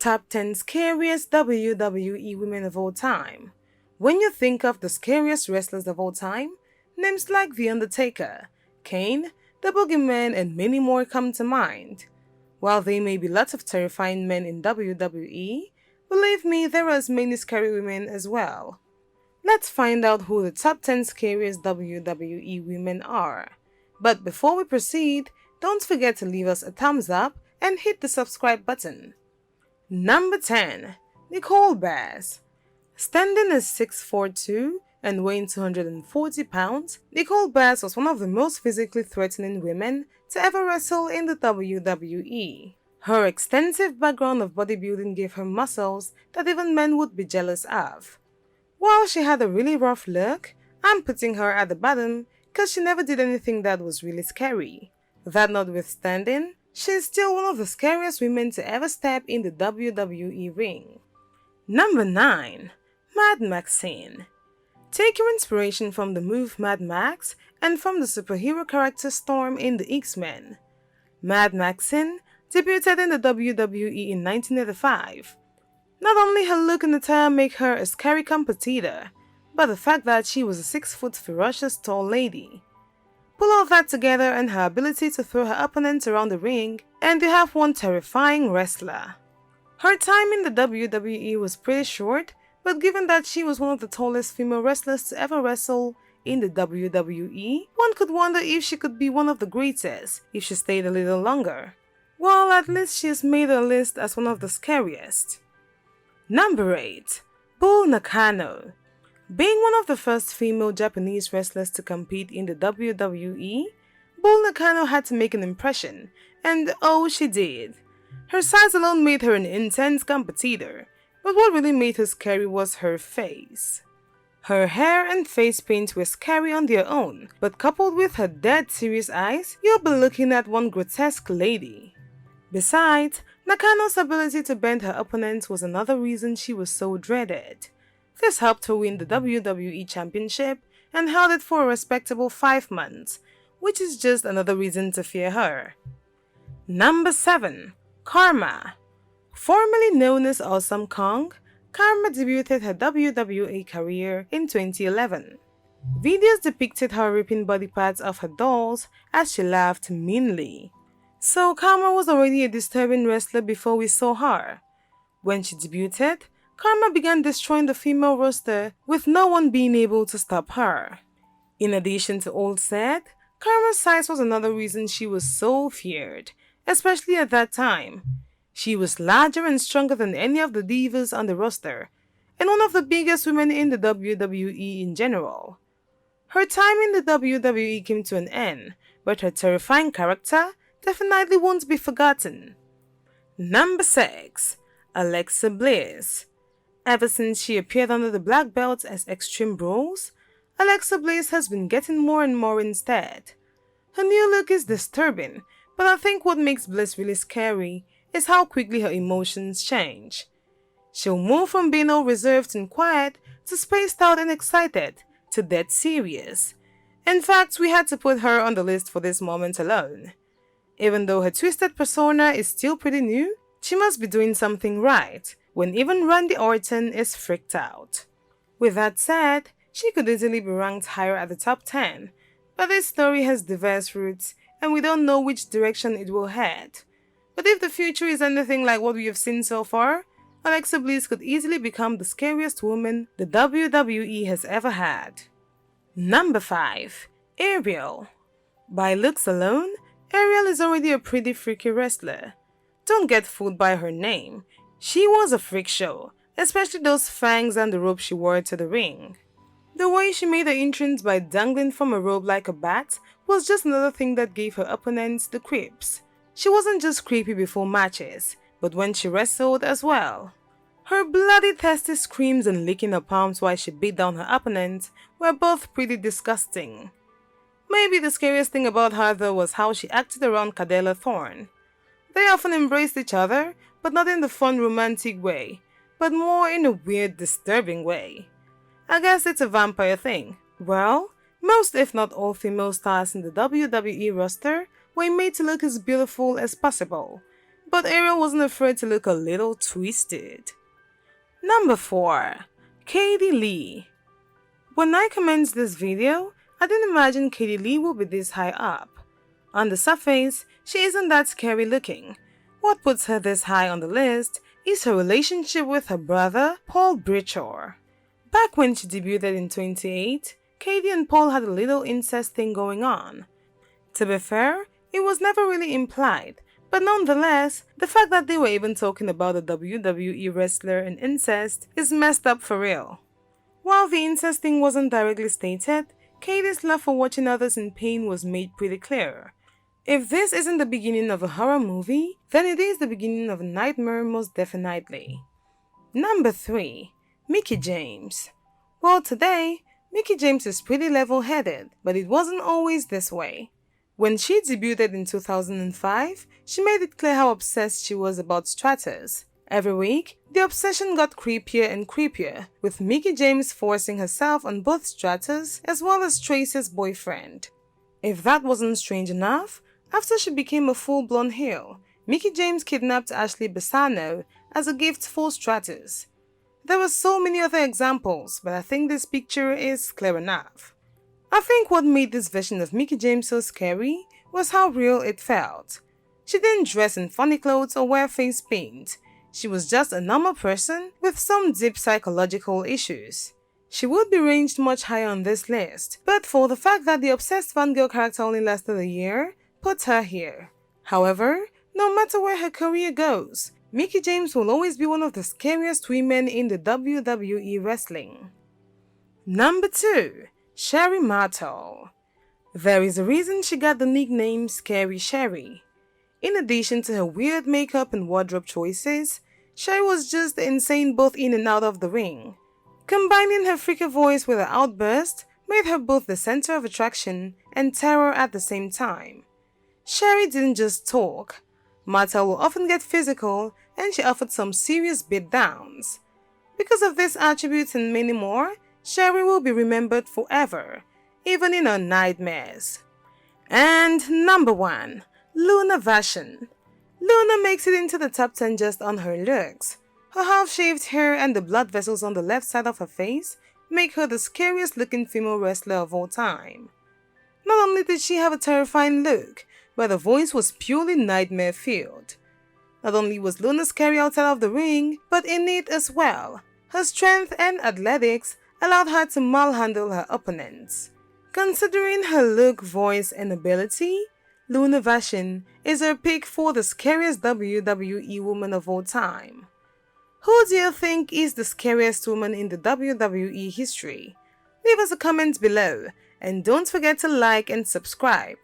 Top 10 Scariest WWE Women of All Time. When you think of the scariest wrestlers of all time, names like The Undertaker, Kane, The Boogeyman, and many more come to mind. While there may be lots of terrifying men in WWE, believe me, there are as many scary women as well. Let's find out who the top 10 scariest WWE women are. But before we proceed, don't forget to leave us a thumbs up and hit the subscribe button. Number 10. Nicole Bass. Standing at 6'4" and weighing 240 pounds, Nicole Bass was one of the most physically threatening women to ever wrestle in the WWE. Her extensive background of bodybuilding gave her muscles that even men would be jealous of. While she had a really rough look, I'm putting her at the bottom because she never did anything that was really scary. That notwithstanding, she is still one of the scariest women to ever step in the WWE ring. Number 9. Mad Maxine. Take your inspiration from the move Mad Max and from the superhero character Storm in the X-Men. Mad Maxine debuted in the WWE in 1985. Not only her look and attire make her a scary competitor, but the fact that she was a 6-foot ferocious tall lady. Pull all that together and her ability to throw her opponents around the ring, and you have one terrifying wrestler. Her time in the WWE was pretty short, but given that she was one of the tallest female wrestlers to ever wrestle in the WWE, one could wonder if she could be one of the greatest if she stayed a little longer. Well, at least she has made her list as one of the scariest. Number 8. Bull Nakano. Being one of the first female Japanese wrestlers to compete in the WWE, Bull Nakano had to make an impression, and oh, she did. Her size alone made her an intense competitor, but what really made her scary was her face. Her hair and face paint were scary on their own, but coupled with her dead serious eyes, you'll be looking at one grotesque lady. Besides, Nakano's ability to bend her opponents was another reason she was so dreaded. This helped her win the WWE Championship and held it for a respectable 5 months, which is just another reason to fear her. Number 7. Kharma. Formerly known as Awesome Kong, Kharma debuted her WWE career in 2011. Videos depicted her ripping body parts off her dolls as she laughed meanly. So Kharma was already a disturbing wrestler before we saw her. When she debuted, Kharma began destroying the female roster with no one being able to stop her. In addition to all said, Kharma's size was another reason she was so feared, especially at that time. She was larger and stronger than any of the divas on the roster, and one of the biggest women in the WWE in general. Her time in the WWE came to an end, but her terrifying character definitely won't be forgotten. Number 6. Alexa Bliss. Ever since she appeared under the black belt as Extreme Rules, Alexa Bliss has been getting more and more instead. Her new look is disturbing, but I think what makes Bliss really scary is how quickly her emotions change. She'll move from being all reserved and quiet to spaced out and excited to dead serious. In fact, we had to put her on the list for this moment alone. Even though her twisted persona is still pretty new, she must be doing something right when even Randy Orton is freaked out. With that said, she could easily be ranked higher at the top 10, but this story has diverse roots and we don't know which direction it will head. But if the future is anything like what we have seen so far, Alexa Bliss could easily become the scariest woman the WWE has ever had. Number 5. Ariel. By looks alone, Ariel is already a pretty freaky wrestler. Don't get fooled by her name. She was a freak show, especially those fangs and the rope she wore to the ring. The way she made her entrance by dangling from a rope like a bat was just another thing that gave her opponents the creeps. She wasn't just creepy before matches, but when she wrestled as well. Her bloody thirsty screams and licking her palms while she beat down her opponents were both pretty disgusting. Maybe the scariest thing about her though was how she acted around Cadella Thorne. They often embraced each other, but not in the fun romantic way, but more in a weird disturbing way. I guess it's a vampire thing. Well, most if not all female stars in the WWE roster were made to look as beautiful as possible. but Ariel wasn't afraid to look a little twisted. Number 4. Katie Lee. When I commenced this video, I didn't imagine Katie Lee would be this high up. On the surface, she isn't that scary looking. What puts her this high on the list is her relationship with her brother, Paul Brichor. Back when she debuted in 2008, Katie and Paul had a little incest thing going on. To be fair, it was never really implied, but nonetheless, the fact that they were even talking about a WWE wrestler and incest is messed up for real. While the incest thing wasn't directly stated, Katie's love for watching others in pain was made pretty clear. If this isn't the beginning of a horror movie, then it is the beginning of a nightmare most definitely. Number 3. Mickie James. Well, today, Mickie James is pretty level-headed, but it wasn't always this way. When she debuted in 2005, she made it clear how obsessed she was about Stratus. Every week, the obsession got creepier and creepier, with Mickie James forcing herself on both Stratus as well as Trace's boyfriend. If that wasn't strange enough, after she became a full-blown heel, Mickie James kidnapped Ashley Bassano as a gift for Stratus. There were so many other examples, but I think this picture is clear enough. I think what made this version of Mickie James so scary was how real it felt. She didn't dress in funny clothes or wear face paint. She was just a normal person with some deep psychological issues. She would be ranged much higher on this list, but for the fact that the obsessed fangirl character only lasted a year, put her here. However, no matter where her career goes, Mickie James will always be one of the scariest women in the WWE wrestling. Number 2. Sherri Martel. There is a reason she got the nickname Scary Sherri. In addition to her weird makeup and wardrobe choices, Sherri was just insane both in and out of the ring. Combining her freaky voice with her outburst made her both the center of attraction and terror at the same time. Sherri didn't just talk. Martel will often get physical, and she offered some serious beatdowns. Because of these attributes and many more, Sherri will be remembered forever, even in her nightmares. And number 1. Luna Vachon. Luna makes it into the top 10 just on her looks. Her half-shaved hair and the blood vessels on the left side of her face make her the scariest looking female wrestler of all time. Not only did she have a terrifying look, but her voice was purely nightmare-filled. Not only was Luna scary outside of the ring, but in it as well. Her strength and athletics allowed her to manhandle her opponents. Considering her look, voice, and ability, Luna Vachon is her pick for the scariest WWE woman of all time. Who do you think is the scariest woman in the WWE history? Leave us a comment below, and don't forget to like and subscribe.